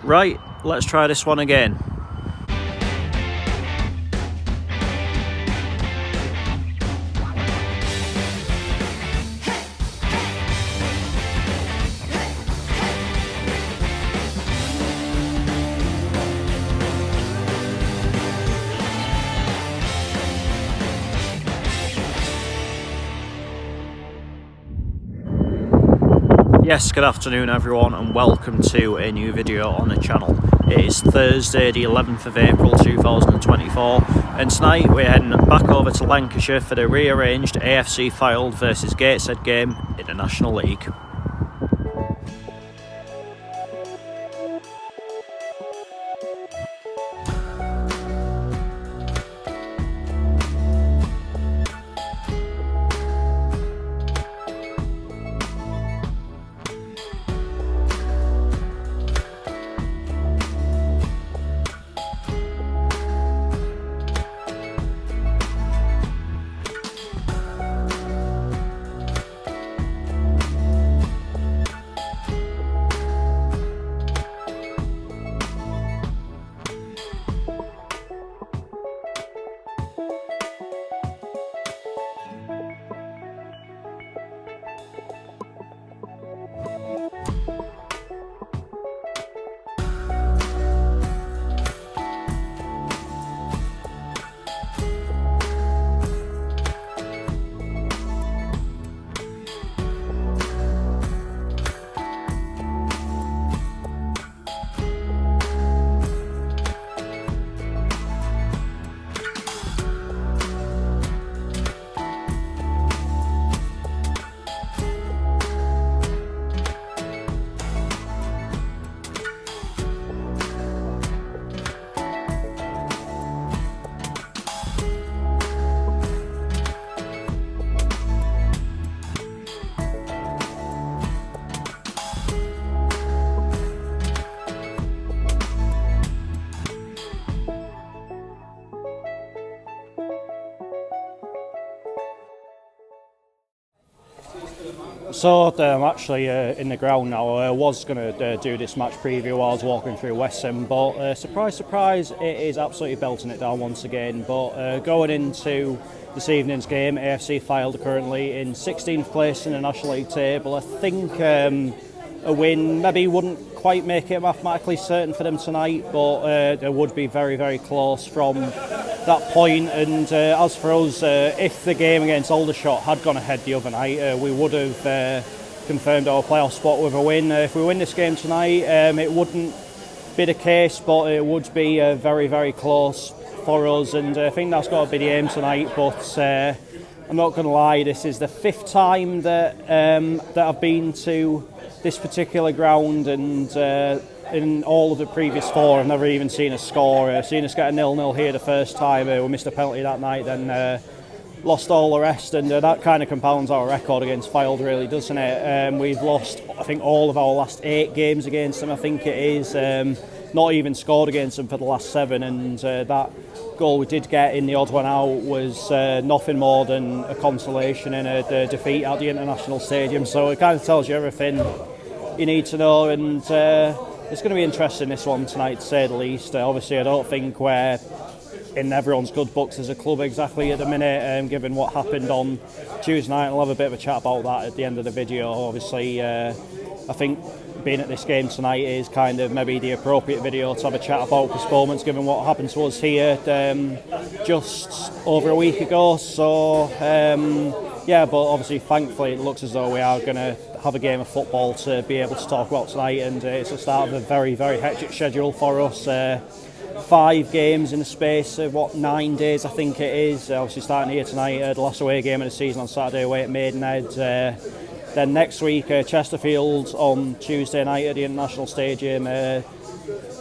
Right, let's try this one again. Yes, good afternoon everyone and welcome to a new video on the channel. It is Thursday the 11th of April 2024 and tonight we're heading back over to Lancashire for the rearranged AFC Fylde versus Gateshead game in the National League. So I'm actually in the ground now. I was going to do this match preview while I was walking through Westham, but surprise, surprise, it is absolutely belting it down once again. But going into this evening's game, AFC Fylde are currently in 16th place in the National League table. I think a win maybe wouldn't quite make it mathematically certain for them tonight, but they would be very, very close from that point. And as for us, if the game against Aldershot had gone ahead the other night, we would have confirmed our playoff spot with a win. If we win this game tonight, it wouldn't be the case, but it would be very, very close for us, and I think that's got to be the aim tonight. But I'm not going to lie, this is the fifth time that I've been to this particular ground, and in all of the previous four I've never even seen a score. Seen us get a 0-0 here the first time, we missed a penalty that night, then lost all the rest, and that kind of compounds our record against Fylde, really, doesn't it? We've lost, I think, all of our last 8 games against them, I think it is. Not even scored against them for the last 7, and that goal we did get in the odd one out was nothing more than a consolation in a defeat at the International Stadium. So it kind of tells you everything you need to know, and it's going to be interesting, this one tonight, to say the least. Obviously, I don't think we're in everyone's good books as a club exactly at the minute, given what happened on Tuesday night. I'll have a bit of a chat about that at the end of the video. Obviously, I think being at this game tonight is kind of maybe the appropriate video to have a chat about postponements, given what happened to us here just over a week ago. So yeah, but obviously, thankfully, it looks as though we are going to have a game of football to be able to talk about tonight, and it's the start of a very, very hectic schedule for us. 5 games in the space of 9 days, I think it is. Obviously starting here tonight, the last away game of the season on Saturday away at Maidenhead. Then next week, Chesterfield on Tuesday night at the International Stadium.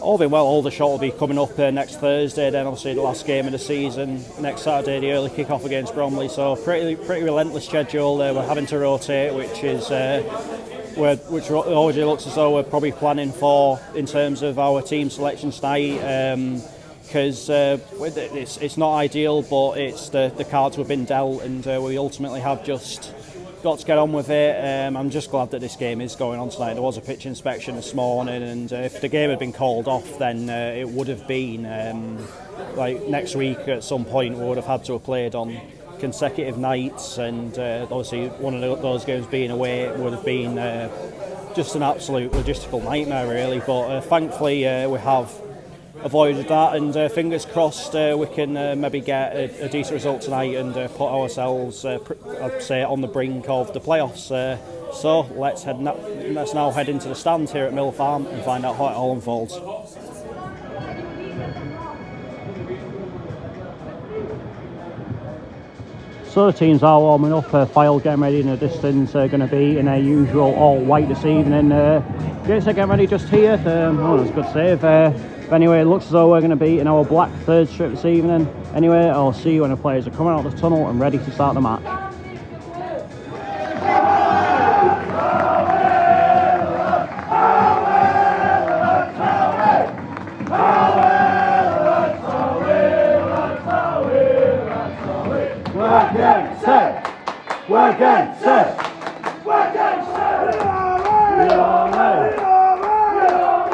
All being well, Aldershot will be coming up next Thursday. Then obviously the last game of the season next Saturday, the early kick-off against Bromley. So pretty relentless schedule. We're having to rotate, which is which already looks as though we're probably planning for in terms of our team selection tonight. Because it's not ideal, but it's the cards we've been dealt, and we ultimately have just got to get on with it. I'm just glad that this game is going on tonight. There was a pitch inspection this morning, and if the game had been called off, then it would have been like next week at some point we would have had to have played on consecutive nights, and obviously one of those games being away would have been just an absolute logistical nightmare really, but thankfully we have avoided that, and fingers crossed we can maybe get a decent result tonight and put ourselves I'd say on the brink of the playoffs. So let's now head into the stands here at Mill Farm and find out how it all unfolds. So the teams are warming up, Fylde getting ready in the distance, going to be in their usual all white this evening. Gateshead getting ready just here, oh that's a good save. But anyway, it looks as though we're going to be in our black third strip this evening. Anyway, I'll see you when the players are coming out of the tunnel and ready to start the match. We're Gateshead! We're Gateshead! We are ready! We're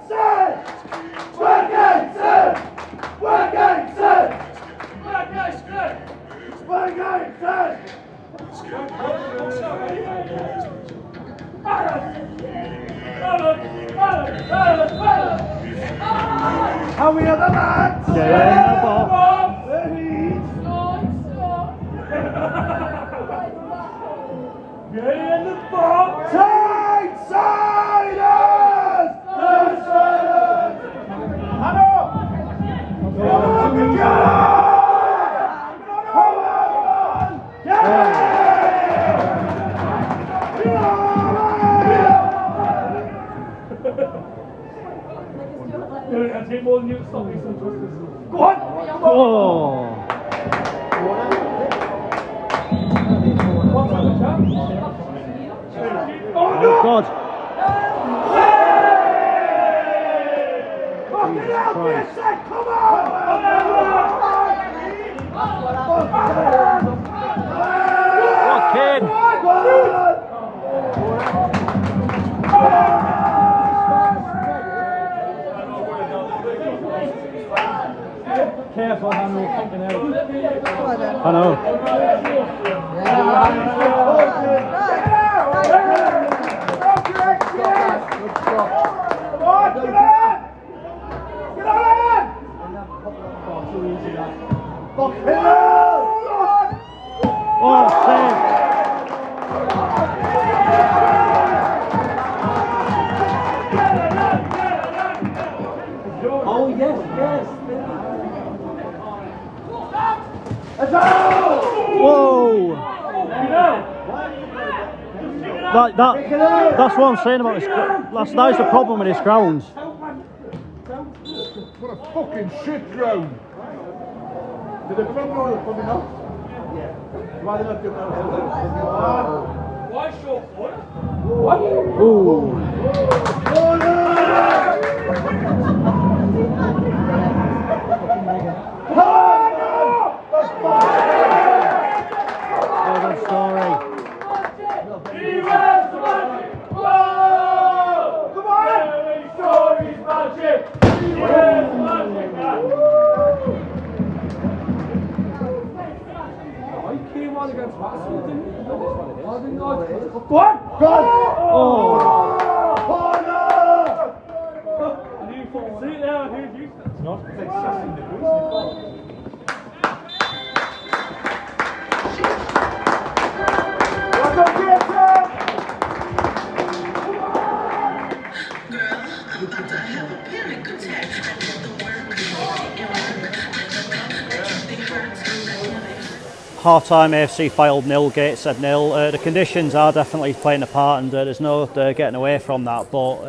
Gateshead! We're Gateshead! We're Gateshead! We're Gateshead! How we are the lads? Yeah, no ball. Get in the box! Tight-siders! Tight-siders! Hanno! Come on, get on! Come on! Get I take more than you to stop me some justice. Go on! Oh. Oh no! God. Fucking hell, Gateshead, come on! What kid? Careful, Hanno, fucking hell. I know. Oh, save. Oh, yes, yes. Whoa! That's what I'm saying about this. That's the problem with this ground. What a fucking shit ground! Did the front door coming off? Yeah. Why did I do that? Why short foot? What? Ooh. Well done, Story. Come on! Story's magic! Where's magic at? I came on against Watson, didn't you? What? God! Oh! See now, here's you. It's not accessing the boost. Half-time AFC Fylde 0, Gateshead 0. The conditions are definitely playing a part, and there's no getting away from that, but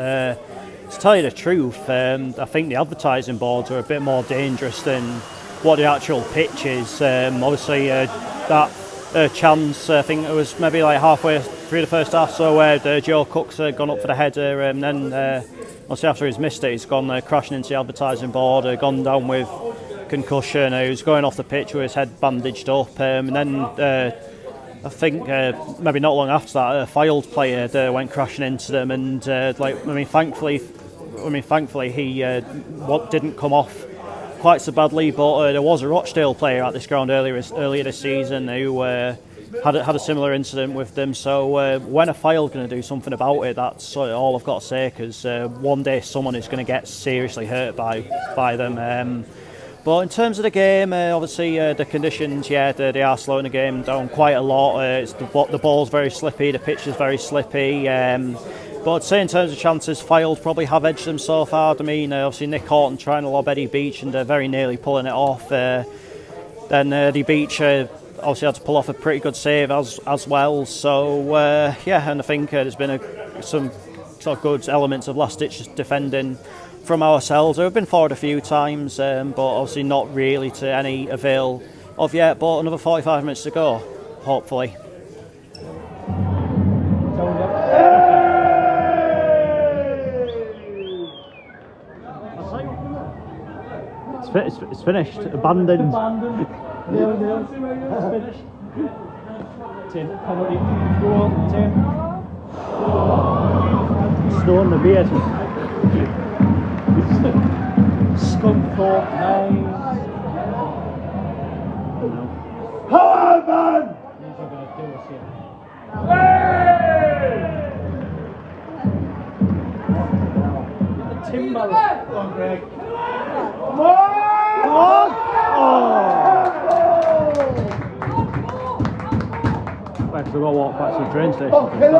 to tell you the truth, I think the advertising boards are a bit more dangerous than what the actual pitch is. Obviously that chance, I think it was maybe like halfway through the first half, so where Joe Cook's gone up for the header, and then obviously after he's missed it, he's gone crashing into the advertising board, gone down with concussion. He was going off the pitch with his head bandaged up, and then I think maybe not long after that, a Fylde player went crashing into them, and thankfully he didn't come off quite so badly. But there was a Rochdale player at this ground earlier this season who had a similar incident with them. So when are Fylde going to do something about it? That's all I've got to say, because one day someone is going to get seriously hurt by them. But in terms of the game, obviously the conditions, they are slowing the game down quite a lot. The ball's very slippy, the pitch is very slippy. But I'd say in terms of chances, Fylde probably have edged them so far. I mean, obviously Nick Horton trying to lob Eddie Beach and very nearly pulling it off. Then Eddie Beach obviously had to pull off a pretty good save as well. So and I think there's been some sort of good elements of last-ditch defending from ourselves. We've been forward a few times, but obviously not really to any avail of yet. But another 45 minutes to go, hopefully. It's finished. Abandoned. Nil. It's finished. Tim, penalty. Go on, Tim. Stone the beard. Scunthorpe, nice. Come on, man! He's not going to do us yet. The timber. Come on, Greg. Come on! I've got to walk back to the train station. Fucking hell!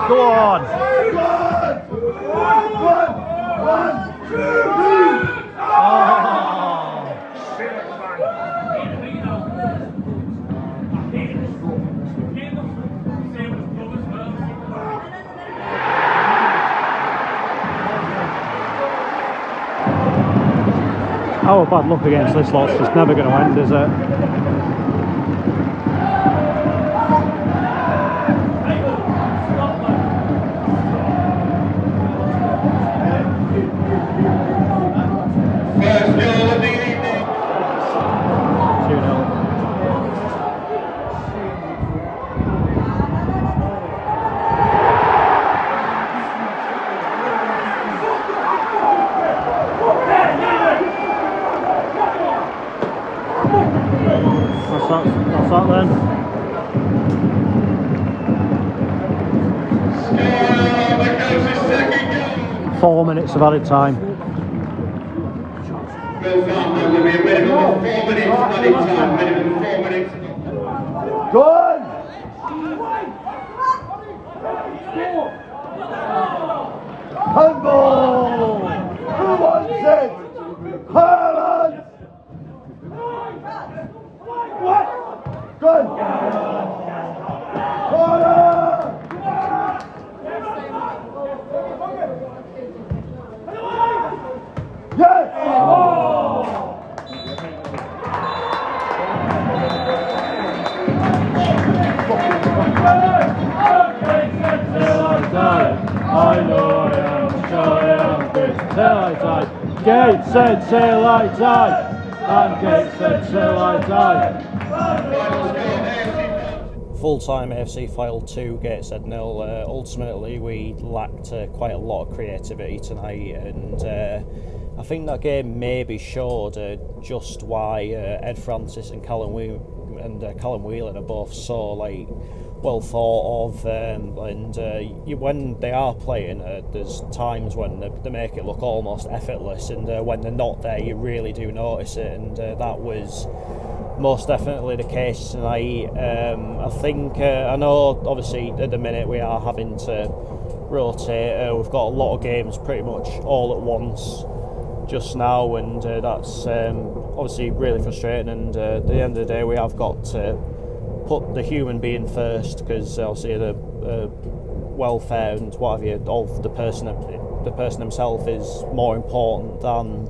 Come on! Go on! One, two, Our bad luck against this lot's just never going to end, is it? That's that then. 4 minutes of added time. good! Handball! Who wants it? Haaland! What? Good! Corner! Yes! I know I am, sure I am good till I die. Gateshead till I die. And Gateshead till I die. Full-time AFC Fylde 2, Gateshead 0. Ultimately, we lacked quite a lot of creativity tonight, and I think that game maybe showed just why Ed Francis and Callum Whelan are both so well thought of, and when they are playing, there's times when they make it look almost effortless, and when they're not there, you really do notice it. And that was most definitely the case tonight. I think, I know obviously at the minute we are having to rotate. We've got a lot of games pretty much all at once just now, and that's obviously really frustrating, and at the end of the day we have got to put the human being first, because obviously the welfare and what have you of the person himself is more important than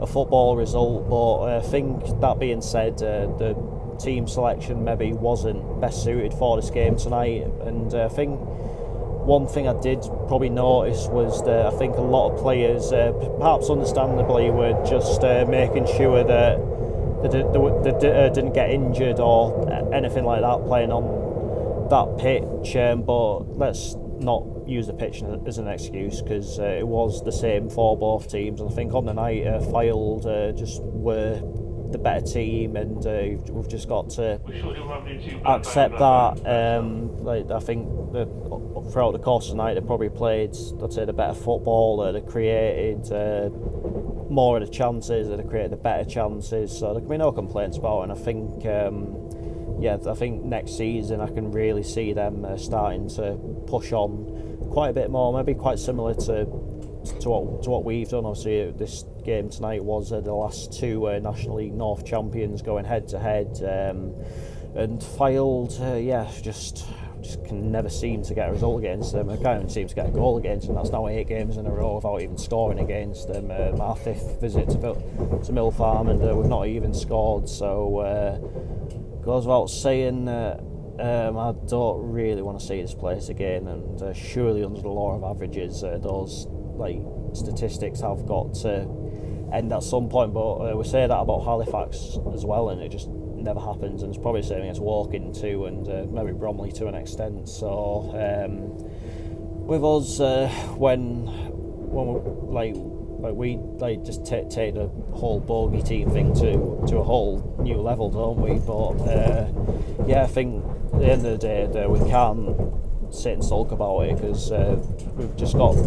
a football result. But I think that being said, the team selection maybe wasn't best suited for this game tonight, and I think one thing I did probably notice was that I think a lot of players, perhaps understandably, were just making sure that they didn't get injured or anything like that playing on that pitch. But let's not use the pitch as an excuse, because it was the same for both teams. And I think on the night, Fylde just were the better team, and we've just got to accept that. I think throughout the course of the night they probably played, I'd say, the better football. They created more of the chances, they created the better chances, so there can be no complaints about it. And I think I think next season I can really see them starting to push on quite a bit more, maybe quite similar to what we've done. Obviously this game tonight was the last two National League North champions going head to head, and Fylde just can never seem to get a result against them. I can't even seem to get a goal against them. That's now 8 games in a row without even scoring against them. Our 5th visit to Mill Farm, and we've not even scored, so goes without saying I don't really want to see this place again, and surely under the law of averages those statistics have got to end at some point. But we say that about Halifax as well, and it just never happens, and it's probably the same against Woking too, and maybe Bromley to an extent. So with us, when we just take the whole bogey team thing to a whole new level, don't we? But I think at the end of the day we can't sit and sulk about it, because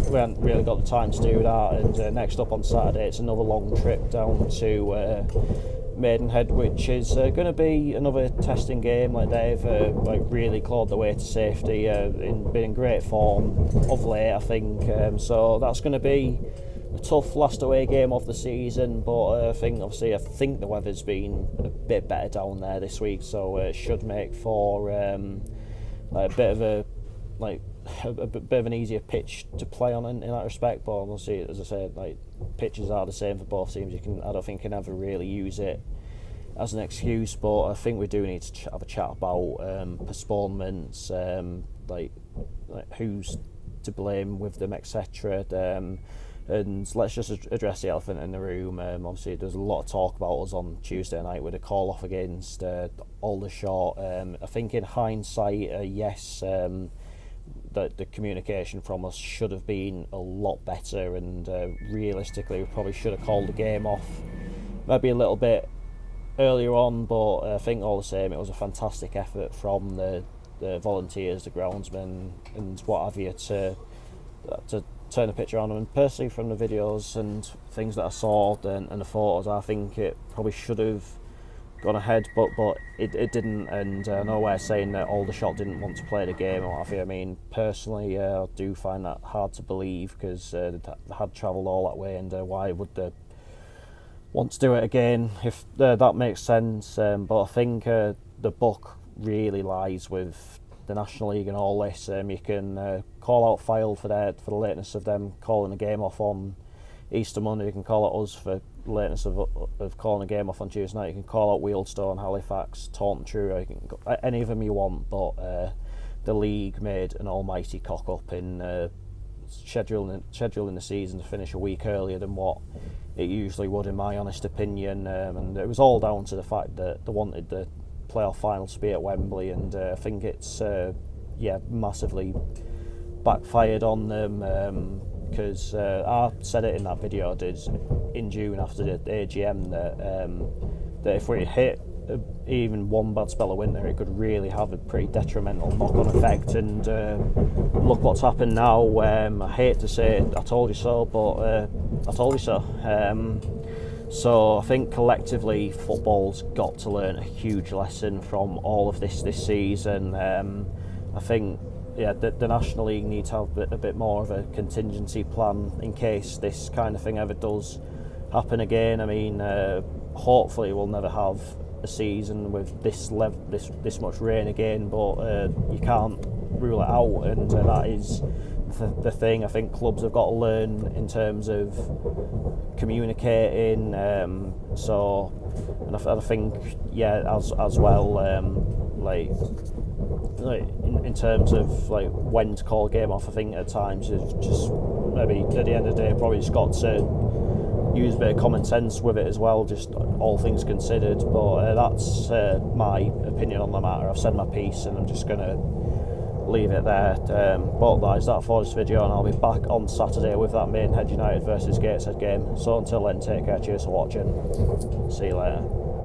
we haven't really got the time to do that. And next up on Saturday, it's another long trip down to Maidenhead, which is going to be another testing game. They've really clawed their way to safety, been in great form of late, I think. So that's going to be a tough last away game of the season, but I think the weather's been a bit better down there this week, so it should make for a bit of an easier pitch to play on in that respect. But obviously, as I said, pitches are the same for both teams. I don't think you can ever really use it as an excuse, but I think we do need to have a chat about postponements, who's to blame with them, etc. And let's just address the elephant in the room. Obviously, there's a lot of talk about us on Tuesday night with a call off against Aldershot. I think in hindsight, yes, that the communication from us should have been a lot better, and realistically we probably should have called the game off maybe a little bit earlier on. But I think all the same, it was a fantastic effort from the volunteers, the groundsmen and what have you, to turn the picture on. And personally, from the videos and things that I saw and the photos, I think it probably should have gone ahead, but it didn't. And I know we're saying that Aldershot didn't want to play the game or what have you. I mean, personally, I do find that hard to believe, because they had travelled all that way, and why would they want to do it again, if that makes sense? But I think the buck really lies with the National League and all this. You can call out Fylde for the lateness of them calling the game off on Easter Monday. You can call out us for lateness of calling a game off on Tuesday night. You can call out Wealdstone, Halifax, Taunton, Truro. You can any of them you want, but the league made an almighty cock up in scheduling the season to finish a week earlier than what it usually would, in my honest opinion. And it was all down to the fact that they wanted the playoff final to be at Wembley, and I think it's massively backfired on them, because I said it in that video I did in June after the AGM that if we hit even one bad spell of winter, it could really have a pretty detrimental knock-on effect. And look what's happened now. I hate to say I told you so, but I told you so. So I think collectively football's got to learn a huge lesson from all of this season. I think the National League need to have a bit more of a contingency plan in case this kind of thing ever does happen again. I mean, hopefully we'll never have a season with this much rain again, but you can't rule it out, and that is the thing I think clubs have got to learn in terms of communicating. So, and I think as well, like in terms of like when to call a game off, I think at times you've just maybe at the end of the day probably just got to use a bit of common sense with it as well, just all things considered. But that's my opinion on the matter. I've said my piece and I'm just going to leave it there. But guys, that's for this video, and I'll be back on Saturday with that Maidenhead United versus Gateshead game. So until then, take care, cheers for watching, see you later.